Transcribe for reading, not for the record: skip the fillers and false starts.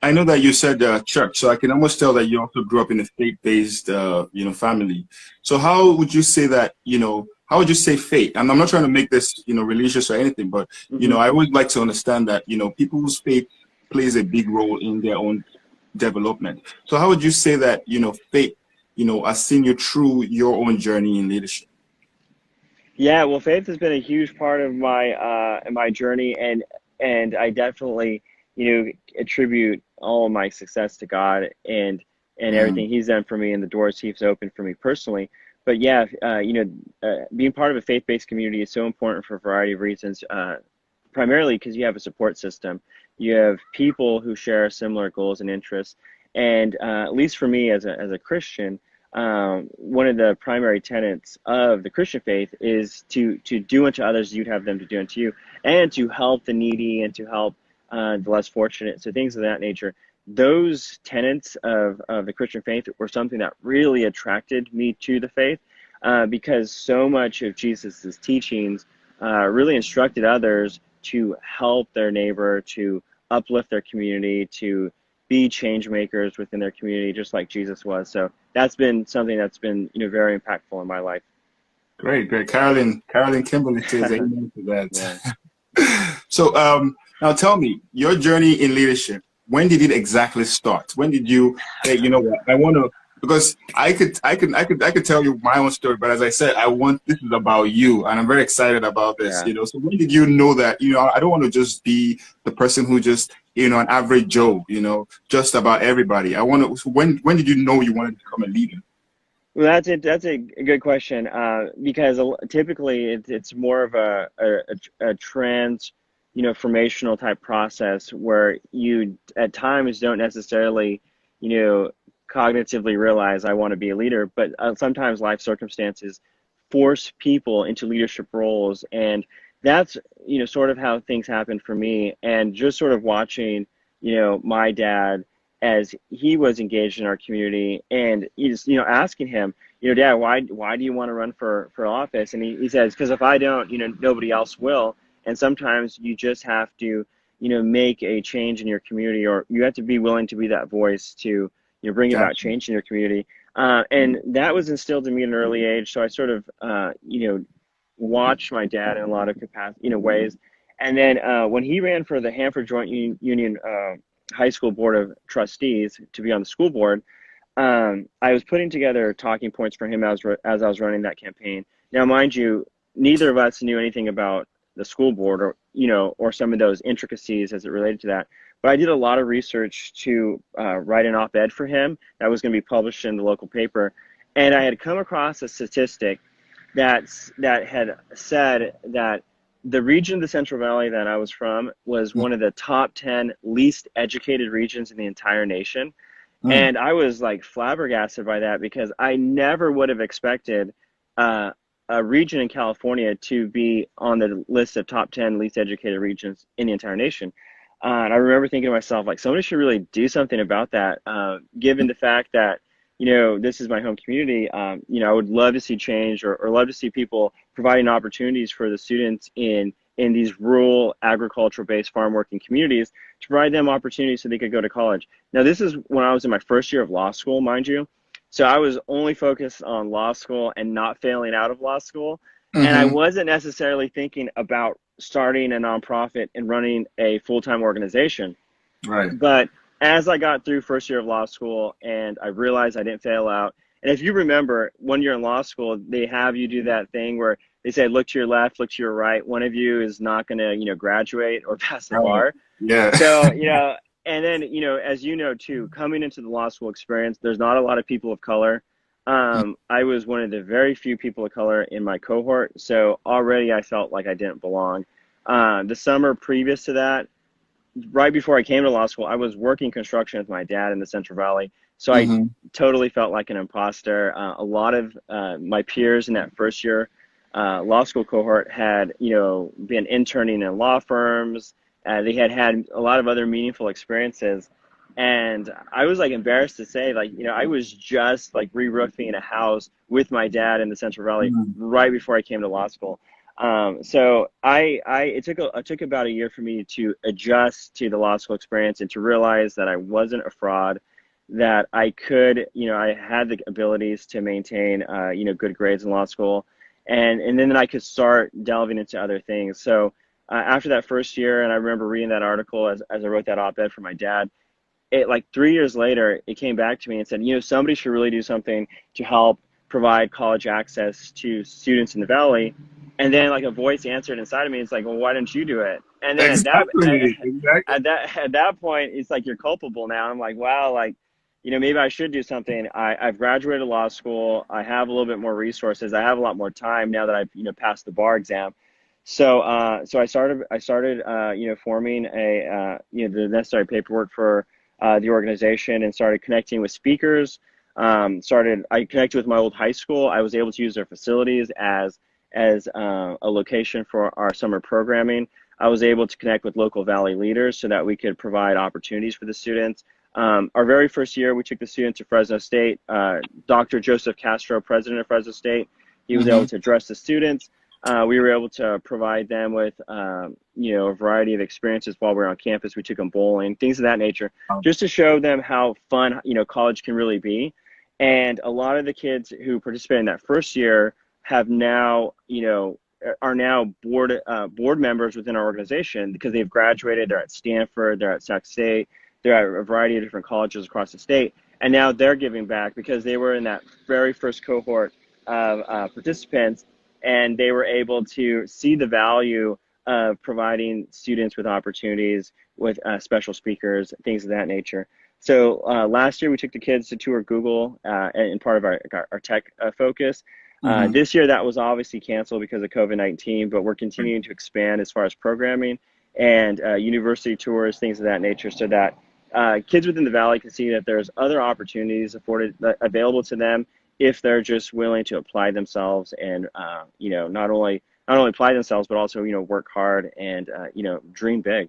I know that you said church, so I can almost tell that you also grew up in a faith-based, family. So how would you say that, how would you say faith? And I'm not trying to make this, religious or anything, but, Hmm. I would like to understand that, people's faith plays a big role in their own development. So how would you say that, faith, has seen you through your own journey in leadership? Yeah, well, faith has been a huge part of my journey, and I definitely, attribute all of my success to God and Mm, everything He's done for me and the doors He's opened for me personally. But yeah, being part of a faith-based community is so important for a variety of reasons. Primarily because you have a support system, you have people who share similar goals and interests, and at least for me as a Christian, one of the primary tenets of the Christian faith is to do unto others as you'd have them to do unto you, and to help the needy and to help the less fortunate. So things of that nature. Those tenets of the Christian faith were something that really attracted me to the faith, because so much of Jesus's teachings really instructed others to help their neighbor, to uplift their community, to be change makers within their community, just like Jesus was. So that's been something that's been very impactful in my life. great, great. Carolyn Kimberly says amen to Yeah. that. So now tell me, your journey in leadership, when did it exactly start? When did you say, you know what, I want to, because I could tell you my own story, but as I said, this is about you, and I'm very excited about this, Yeah. So when did you know that, I don't want to just be the person who just, an average Joe, just about everybody. I want to, so when did you know you wanted to become a leader? Well, that's a good question, because typically it's more of a trans, formational type process where you at times don't necessarily, you know, cognitively realize I want to be a leader, but sometimes life circumstances force people into leadership roles, and that's sort of how things happen for me, and just sort of watching my dad as he was engaged in our community, and he's asking him, Dad, why do you want to run for office? And he says, because if I don't, nobody else will. And sometimes you just have to make a change in your community, or you have to be willing to be that voice to bring about Gotcha. change in your community. And that was instilled in me at an early age, so I sort of watched my dad in a lot of capacity ways. And then when he ran for the Hanford Joint Union High School Board of Trustees to be on the school board, I was putting together talking points for him as I was running that campaign. Now, mind you, neither of us knew anything about the school board, or or some of those intricacies as it related to that. But I did a lot of research to write an op-ed for him that was going to be published in the local paper, and I had come across a statistic that had said that the region of the Central Valley that I was from was one of the top 10 least educated regions in the entire nation. Mm, And I was like flabbergasted by that, because I never would have expected uh, a region in California to be on the list of top 10 least educated regions in the entire nation. And I remember thinking to myself, like, somebody should really do something about that, given the fact that, this is my home community. I would love to see change, or love to see people providing opportunities for the students in these rural agricultural based farm working communities, to provide them opportunities so they could go to college. Now, this is when I was in my first year of law school, mind you. So I was only focused on law school and not failing out of law school. And I mm-hmm. wasn't necessarily thinking about starting a nonprofit and running a full time organization. Right. But as I got through first year of law school and I realized I didn't fail out, and if you remember, when you're in law school, they have you do that thing where they say, look to your left, look to your right. One of you is not going to, graduate or pass the Right. bar. Yeah. So, and then, as you know, too, coming into the law school experience, there's not a lot of people of color. I was one of the very few people of color in my cohort. So already I felt like I didn't belong. The summer previous to that, right before I came to law school, I was working construction with my dad in the Central Valley. So I Mm-hmm. totally felt like an imposter. A lot of my peers in that first year law school cohort had, been interning in law firms. They had had a lot of other meaningful experiences. And I was like embarrassed to say, like, I was just like re-roofing a house with my dad in the Central Valley right before I came to law school. So it took about a year for me to adjust to the law school experience and to realize that I wasn't a fraud, that I could, I had the abilities to maintain, good grades in law school, and then I could start delving into other things. So after that first year, and I remember reading that article as I wrote that op-ed for my dad, it like 3 years later, it came back to me and said, somebody should really do something to help provide college access to students in the Valley. And then like a voice answered inside of me. It's like, well, why didn't you do it? And then Exactly, exactly. at that point, it's like you're culpable now. I'm like, wow, like, maybe I should do something. I've graduated law school. I have a little bit more resources. I have a lot more time now that I've passed the bar exam. So I started forming the necessary paperwork for the organization and started connecting with speakers. I connected with my old high school. I was able to use their facilities as a location for our summer programming. I was able to connect with local Valley leaders so that we could provide opportunities for the students. Our very first year, we took the students to Fresno State. Dr. Joseph Castro, president of Fresno State, he was able to address the students. We were able to provide them with, a variety of experiences while we were on campus. We took them bowling, things of that nature, just to show them how fun, college can really be. And a lot of the kids who participated in that first year have now, are now board members within our organization because they've graduated. They're at Stanford, they're at Sac State, they're at a variety of different colleges across the state. And now they're giving back because they were in that very first cohort of participants, and they were able to see the value of providing students with opportunities with special speakers, things of that nature. So last year we took the kids to tour Google in part of our tech focus. This year that was obviously canceled because of COVID-19, but we're continuing to expand as far as programming and university tours, things of that nature, so that kids within the Valley can see that there's other opportunities available to them if they're just willing to apply themselves and not only apply themselves, but also work hard and dream big.